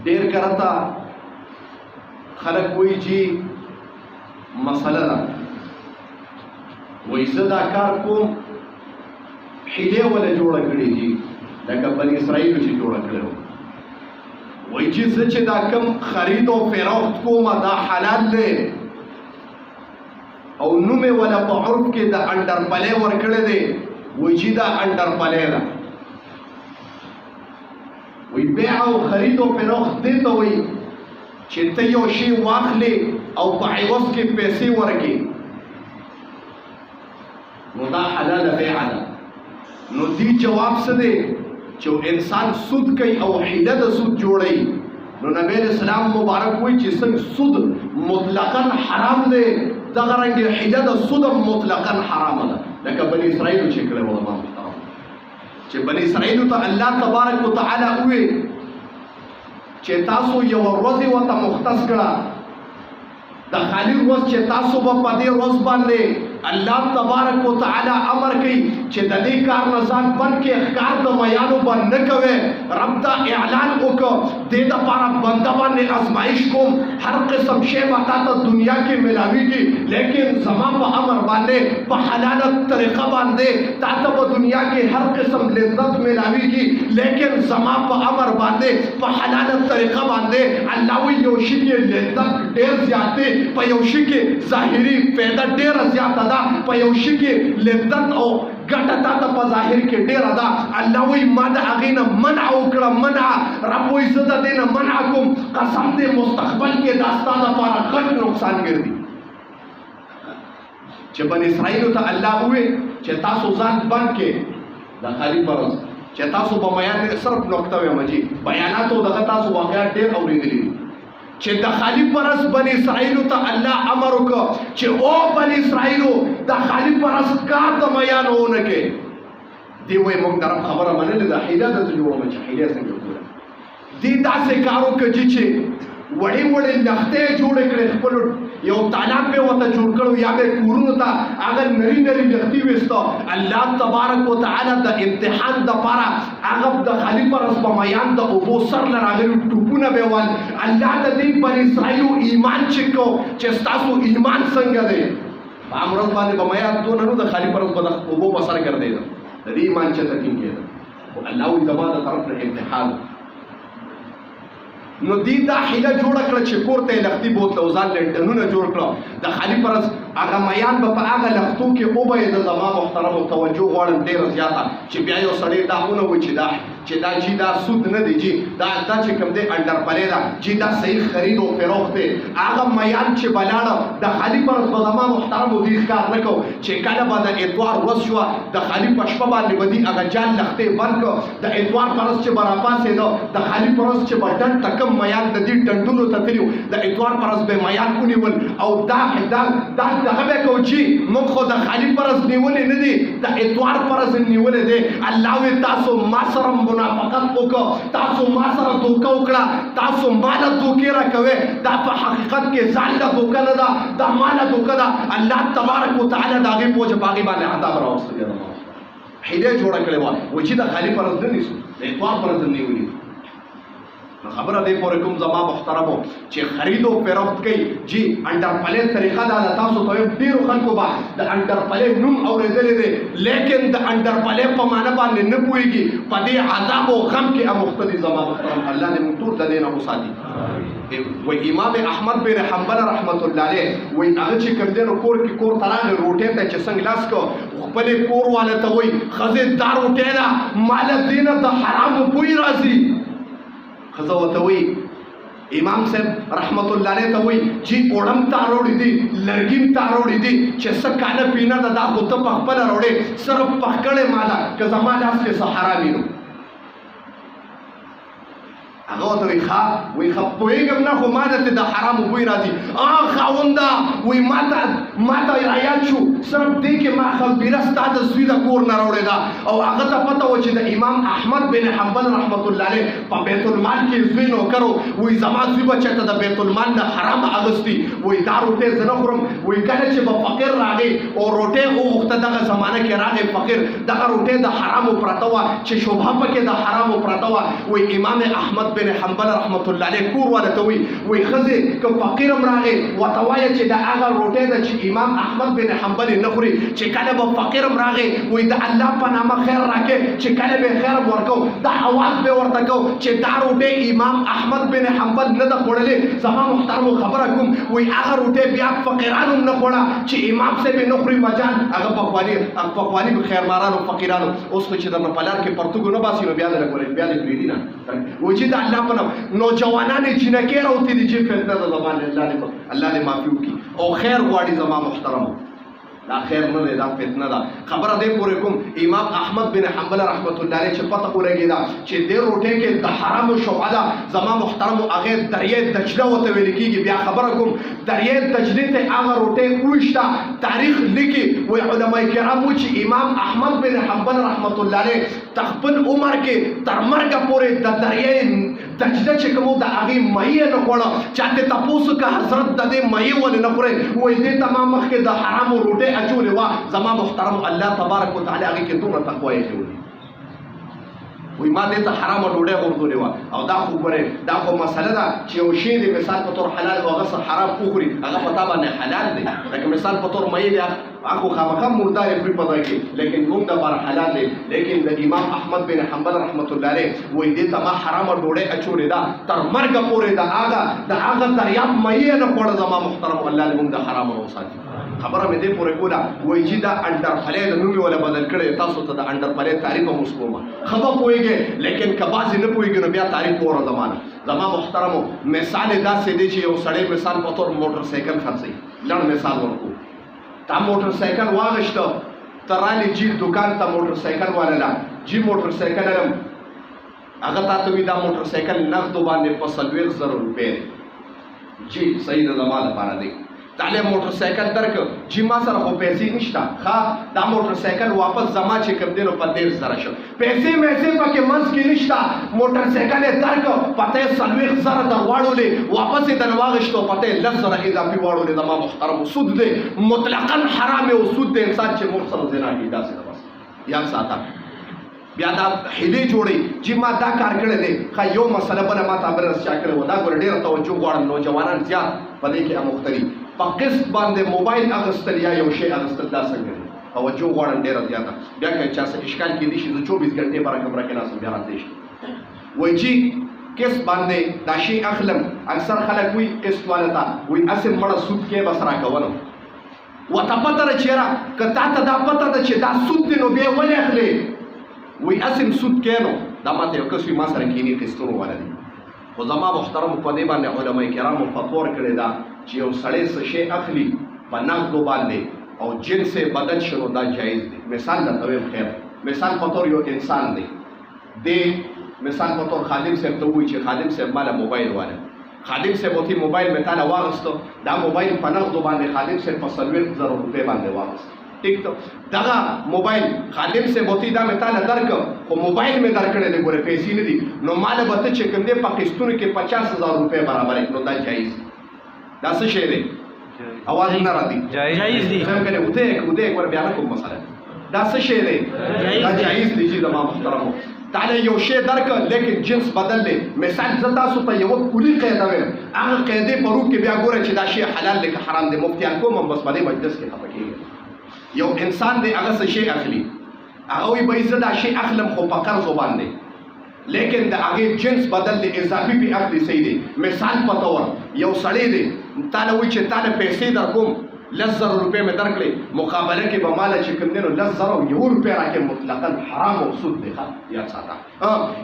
ډېر کرتا خلک وایي چې مسله ده وایي زه دا کار کوم حیلې ولا جوړه کړې دي لکه بني اسرائیلو چې جوړه کړې وه وایي چې زه چې دا کم خرید او فروخت کوم دا حلال دی او نوم یې ولا په عرف کې د انډرپلې ورکړی دی وایي چې دا انډرپلې ده وی بیع او خرید او فروخت دې ته وایي چې ته یو شی واخلې او په عوض کې پیسې ورکړې نو دا حلاله بیع ده نو دې جواب څه دی چې انسان سود کوي او حیله د سود جوړوي نو نبی اسلام مبارک وایي چې څنګه سود مطلقاً حرام دی دغه رنګه حیله د سود مطلقاً حرام ده لکه بني اسرائیل چې کړه ولا چې بني اسرائیل ته الله تبارک وتعالى وې چې تاسو یو ورځ ورته مختص کړه د خالی ورځ چې تاسو په دې ورځ باندې الله تبارک وتعالى امر کوي چې د دې کار نه ځان بند کې ښکار د میانو باندې نه کوي رب دا اعلان وکړ دې د پاره بنده باندې ازمایش کوم هر قسم شی به تاسو دنیا کې ملاويږي لیکن زما په امر باندې په حلاله طریقه باندې تاسو په دنیا کې هر قسم لذت ملاويږي لیکن زما په امر باندې په حلاله طریقه باندې الله وی یو شی کې لذت ډېر زیاتې په یو شی کې ظاهري فایده ډېر زیاته ده په یو شی کې لذت او ګټه تاسو په ظاهر کې ډېره ده الله وی ما د هغې نه منع وکړه منع رب وی زه د دې نه منع کوم قسم دې مستقبل کې دا ستا دپاره غټ نقصان ګرځي چې بني اسرائیلو ته الله ووی چې تاسو ځان بند کې د خالي فرض چې تاسو په بیان صرف نقطه وایم جی بیاناتو دغه تاسو واقعات ډېر اورېدلي چې د خالي پرس بني اسرائیلو ته الله امر وکړ چې او بني اسرائیلو د خالي پرس کار د بیانونه کې دی وای موږ درم خبره منلې ده حیله د جوړوم چې حیله څنګه وکړه دی داسې کار وکړ چې وړې وړې لختې جوړې کړې خپل یو تالاب به وته جوړ کړو یا به کورونو ته هغه نری نری لختې وسته الله تبارک وتعالى د امتحان د پاره هغه د خالي پرس په میان د اوبو سر لراغلي ټوپونه به ول الله د دې بني اسرائیلو ایمان چکو چې تاسو ایمان څنګه دی په امرز باندې په میان دونه نو د خالي پرس په اوبو په سر ګرځي د دې ایمان چې تکین کېده الله وي زموږ طرف نه امتحان نو دی دا حیله جوړه کړه چې کور ته لختي بوتله او ځان لنډنونه جوړ کړه د خالي پرس هغه میان به په هغه لختو کې وبه د زما محترمو توجه غواړم ډېره زیاته چې بیا یو سړی دا ونه وایي چې دا جی دا سود نه دی جی دا چې کوم دی انډرپلې ده جی دا صحیح خرید او فروخت دی هغه میان چې بلاړه د خالي پرس به زما محترمو دې ښکار نه کو چې کله به د اتوار ورځ شوه د خالي په شپه باندې به دي هغه جال لختې بند کړه د اتوار پرس چې به راپاڅېده د خالي پرس چې به ډنډ ته کم میان د دې ډنډونو ته تللي د اتوار پرس به میان ونیول او دا دغه به کو چې موږ خو د خالي پرس نیولې نه دي د اتوار پرس نیولې دی الله وی تاسو ما سره منافقت وکړه تاسو ما سره دوکه وکړه تاسو ما له دوکې راکوئ دا په حقیقت کې ځان له دوکه نه ده دا ما له دوکه ده الله تبارک وتعالی د هغې په وجه په هغې باندې عذاب راوستی دی حیلې جوړه کړې وه وایي چې د خالي پرس نه نیسو د اتوار پرس نیولي خبره دې پورې کوم زما محترمو چې خرید او فروخت کوي جی انډرپلې طریقه دا تاسو ته ډیرو خلکو به د انډرپلې نوم اورېدلې دی لیکن د انډرپلې په معنی باندې نه پوهېږي په دې عذاب او غم کې اموخته زما محترم الله دې موږ ټول د دې نه وساتي وای امام احمد بن حنبل رحمت الله علیه وای هغه چې کوم دی کور کې کور تراغه روټې ته چې څنګه لاس کو خپل کور والا ته وای خزه دار روټې دا مال دینه د حرام بوی راځي خزه وته وی امام صاحب رحمت الله علیه ته وی چې اورم تاروړې دي لرګین تاروړې دي چې څه کاله پینا دا خو ته په خپل وروړې صرف پخکړې مالا که زما لاس کې صحرا وینو هغه ته وی ښه پوهېږم نه خو ما ته د حرامو بوی راځي خاونده وی ماته رایاد شو صرف دې کې ما خبره ستا د زوی د کور نه راوړې ده او هغه ته پته و چې د امام احمد بن حنبل رحمت الله علیه په بیت المال کې زوی نوکر وایي زما زوی به چېرته د بیت المال نه حرام اغوستي وایي دا روټۍ زه نه خورم وایي کله چې به فقیر راغی او روټۍ وغوښته دغه زمانه کې راغی فقیر دغه روټۍ د حرامو پرته وه چې شبهه پکې د حرامو پرته وه وایي امام احمد بن حنبل رحمت الله علیه کور والا ته وایي ښځې که فقیر هم راغی ورته وایه چې د هغه روټۍ ده چې امام احمد بن حنبل نه خوري چې کله به فقیر هم راغی وایي د الله په نامه خیر راکړې چې کله به خیر هم ورکو دا اواز به ورته کو چې دا روټۍ امام احمد بن حنبل نه ده خوړلې زما محترمو خبره کوم وایي هغه روټۍ بیا فقیرانو هم نه خوړه چې امام صاحب یې نه خوري مجال هغه پخواني خیرمارانو فقیرانو اوس خو چې درنه په لار کې پرتوګو نه باسي نو بیا دله ګورئ بیا دې پرېږدي نه وایي چې د الله په نام نوجوانان یې جینکې راوتې دي چې فتنه ده زبان الله دې معافي وکړي او خیر غواړي زما محترمو دا خیر نه دی دا فتنه ده خبره دې پورې کوم امام احمد بن حنبل رحمت الله علیه چې پته ولګېده چې دې روټۍ کې د حرامو شبهه ده زما محترمو هغې دریای دجله ورته ویل کېږي بیا خبره کوم دریای دجلې ته هغه روټۍ وویشته تاریخ لیکي وایي علما کرام وایي چې امام احمد بن حنبل رحمت الله علیه خپل عمر کې تر مرګه پورې د دریای دجله چې کوم د هغې مهیې نه خوړه چاته تپوس که حضرت د دې مهیې ولې نه خورئ وایي دې ته ما مخکې د حرامو روټۍ اچولې وه زما محترم الله تبارک وتعالی هغې کې دومره تقوا یې اچولې وایي ما دې ته حرامه ډوډۍ غورځولې وه او دا خو ګورئ دا خو مسله ده چې یو شی دی مثال په طور حلال او هغه څه حرام وخوري هغه په تا باندې حلال دی لکه مثال په طور مهیې دی هغه خو خامخا مردار یې خوري په ځای کې لیکن موږ دپاره حلال دی لیکن د امام احمد بن حنبل رحمت الله علیه وایي دې ته ما حرامه ډوډۍ اچولې ده تر مرګه پورې د هغه دریاب مهیې نه خوړه زما محترم الله دې موږ د حرامو نه وساتي خبره مې دې پورې کوله وایي چې دا انډرپلې د نوم یې ولا بدل کړی تاسو ته د انډرپلې تعریف هم اوس کومه ښه به پوهېږئ لیکن که بعضې نه پوهېږي نو بیا تعریف وره زمانه زما محترمو مثال یې داسې دی چې یو سړی مثال په طور موټر سایکل خرڅوي لړ مثال ورکو تا موټر سایکل واغشته ته رالې جي دکان ته موټر سایکل والا جي موټر سایکل علم هغه تا ته وي دا موټر سایکل نغدو باندې په 40,000 روپۍ دی جي صحیح د زما لپاره دی تعالی موټر سایکل درک چې ما سره خو پیسې نشته ښه دا موټر سایکل واپس زما چې کوم دی نو په 13,000 شو پیسې پکې منځ کې نشته موټر سایکل یې درک پته یې 40,000 در واړولې واپس یې در واغشتو پته یې 10,000 اضافي واړولې زما محترمو سود دی مطلقا حرام او سود دی انسان چې موږ سره زنا کوي داسې ده بس یاد ساته بیا دا حیلې جوړي چې ما دا کار کړی دی ښه یو مسله بله ما ته بله رسچا کړې وه دا ګوره ډېره توجه غواړم نوجوانان زیات په دې کې اموخته دي په قسط باندې موبایل اخیستل یا یو شی اخیستل دا څنګه دی توجه غواړم ډېره زیاته بیا که چا څه اشکال کېدی شي زه 24 ګنټې بره کمره کې ناستم بیا راته شي وایي چې قسط باندې دا شی اخلم اکثر خلک وایي قسط والا ته وایي هسې مړه سود کې بس راکولم ورته پته ده چېرې که تا ته دا پته ده چې دا سود دی نو بیا ولې اخلې وایي هسې سود کې نو دا ماته یو کس وي ما سره کښېني قسطونو والا دی خو زما محترمو په دې باندې علما کرامو فتوا ورکړې ده چې یو سړی څه شی اخلي په نغدو باندې او جنس یې بدل شي نو دا جایز دی مثال درته ویم خیر مثال په طور یو انسان دی دی مثال په طور خادم صاحب ته ووایي چې خادم صاحب ماله موبایل واله خادم صاحب ورته موبایل مې تاله واغسته دا موبایل په نغدو باندې خادم صاحب په 40,000 روپۍ باندې واغسته ٹھیک تو دغه موبایل خادم سے بوتی دا مې تاله درک خو موبایل مې درکړی دی ګوره پیسې نه دي نو ماله به ته چې کوم دی په قسطونو کې 50,000 روپۍ برابرې نو دا جایز دا څه شی دی اواز نه راځي جایز دی څنګه کنه وته ګوره بیا نه کوم مسله دا څه شی دی دا جایز دی چې زما محترمو تعالی یو شی درک لیکن جنس بدل دی مثال زه تاسو ته یو کلی قاعده وایم هغه قاعدې په روح کې بیا ګوره چې دا شی حلال دی که حرام دی مفتیان کوم هم بس په دې مجلس کې خفه کېږي یو انسان دی هغه څه شی اخلي هغه وایي بهی زه دا شی اخلم خو په قرضو باندې لیکن د هغې جنس بدل دی اضافي پې اخلي صحیح دی مثال په طور یو سړی دی تاله وایي چې تاله پیسې در کوم 10,000 روپۍ مې درکړې مقابله کې به ماله چې کوم دی نو 10,000 او 1 روپۍ راکړې مطلقا حرام او سود دی یاد ساته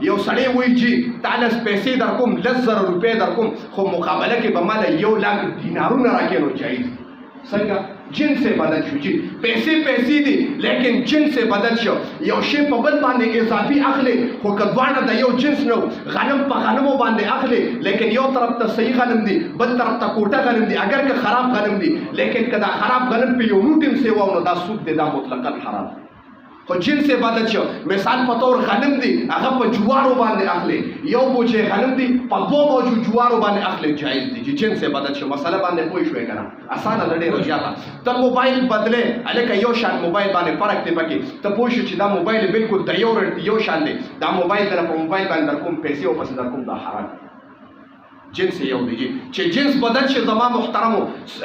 یو سړی وایي چې تاله پیسې در کوم 10,000 روپۍ در کوم خو مقابله کې به ماله 1,00,000 دینارونه راکړې نو جایز دی څنګه جنس بدل شو چې پیسې دي لیکن جنس بدل شو یو شی په بل باندې اضافي اخلي خو که دواړه د یو جنس نو غنم په غنمو باندې اخلي لیکن یو طرف ته صحیح غنم دي بل طرف ته کوټه غنم دي اگر که خراب غنم دي لیکن که دا خراب غنم په یو موټ سیوا نو دا سود دی دا مطلقاً حرام خو جنس بدل شو مثال په تور غنم دي هغه په جوارو باندې اخلي یو بوجه غنم دي په دوه بوجو جوارو باندې اخلي جایز دي چې جنس بدل شو مسله باندې پوه شوې کنه اسانه ده ډېر زیاته ته موبایل بدله الکه یو شان موبایل باندې فرق دی پکې ته پوه شو چې دا موبایل بالکل د یو شان دی دا موبایل در په موبایل باندې در کوم پیسې او پس در کوم دا حرام جنس یو دی چې جنس بدل شي زما محترمو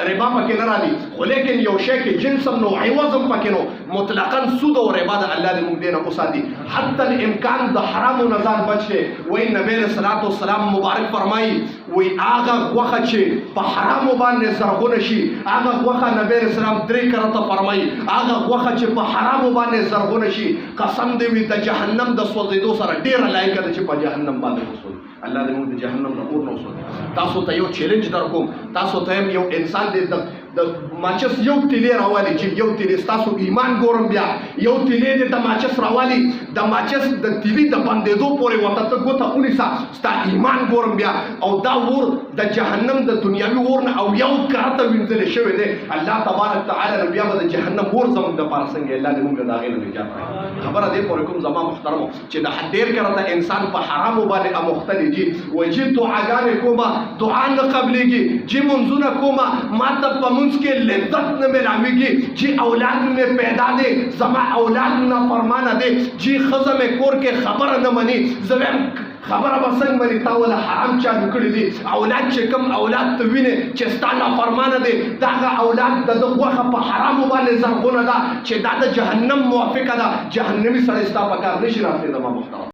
ربا پکې نه راځي خو لیکن یو شی کې جنس هم نو عوض هم پکې نو مطلقاً سود او ربا د الله دې موږ دې نه وساتي حتی الامکان د حرامو نه ځان بچ کې وایي نبی علیه الصلاة والسلام مبارک فرمایي وایي هغه غوښه چې په حرامو باندې زرغونه شي هغه غوښه نبی علیه السلام 3 کرته فرمایي هغه غوښه چې په حرامو باندې زرغونه شي قسم دې وي د جهنم د سوځېدو سره ډېره لایقه ده چې په جهنم باندې وسوځي الله دې موږ د جهنم نه اور نه وسوځي تاسو ته یو چیلنج در کوم تاسو ته یو انسان دې د ماچس یو تیلی راوالي چې یو تیلی ستاسو ایمان ګورم بیا یو تیلی دې د ماچس راوالي د ماچس د تیلی د بندېدو پورې ورته ته ګوته ونیسه ستا ایمان ګورم بیا او دا اور د جهنم د دنیاوي اور نه او یو کرته وینځلې شوی دی الله تبارک تعالی بیا به د جهنم اور زموږ دپاره څنګه الله دې موږ د هغې نه نجات راکړي خبره دې پورې کوم زما محترمو چې د ډېر کرته انسان په حرامو باندې اموخته دی جي وایي چې دعاګانې کومه دعا نه قبلېږي چې منځونه کومه ما ته په منځ کې لذت نه ملاویږي چې اولاد مې پیدا دی زما اولاد نافرمانه دی چې ښځه مې کور کې خبره نه مني زه وایم خبره به څنګه مني تا ولا حرام چالو کړي دي اولاد چې کوم اولاد ته وینې چې ستا نافرمانه دی دغه اولاد د ده غوښه په حرامو باندې زرغونه ده چې دا د جهنم موافقه ده جهنمي سړی ستا په کار نشي راتلی زما محترم